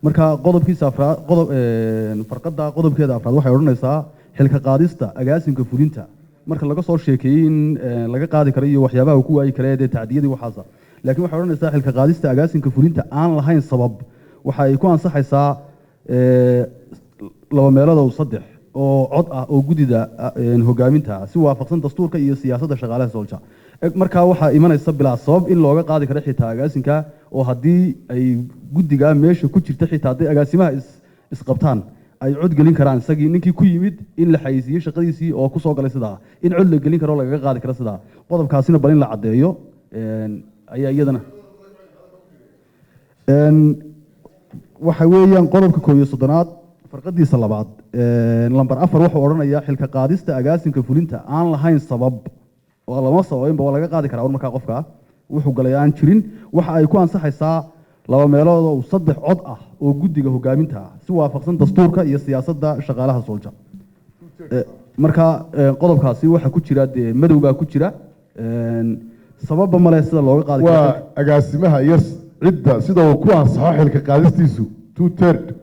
marka qodobkiisa afraad farqada qodobkeeda afraad waxay odhanaysaa xilka qaadista agaasinka fulinta marka laga soo sheekeeyay in laga qaadi karo iyo waxyaabaha ku waayay kale ee tacdiyadii waxaasa laakiin waxay odhanaysaa xilka qaadista agaasinka fulinta aan lahayn sabab waxa ay ku ansaxaysaa laba meelood oo saddex oo cod ah oo gudida hogaaminta si waafaqsan dastuurka iyo siyaasadda shaqaalaha Solja marka waxa imanaysa bilaa sabab in looga qaadi karo xitaa agaasinka oo hadii ay gudiga meesha ku jirta xitaa agaasimaha isqabtaan ay cod gelin karaan isagii ninkii ku yimid in la xayisiyo shaqadiisii oo ku soo galay sida in cod la gelin karo laga qaadi karo sida qodobkaasina bal in la cadeeyo ayaa iyadana waxa weeyaan qodobka 11aad farqadiisa labaad lambar 4 wuxuu oranayaa xilka qaadista agaasinka fulinta aan lahayn sabab oo lama sabaynba laga qaadi karaa marka qofka wuxuu galay aan jirin waxa ay ku ansaxaysaa laba meelood oo saddex cod ah oo gudiga hogaaminta si waafaqsan dastuurka iyo siyaasadda shaqaalaha Solja marka qodobkaasi waxa ku jira madowga ku jira sabab ma leh sida looga qaadi karo agaasimaha iyo cidda sida uu ku ansaxo xilka qaadistiisu 2/3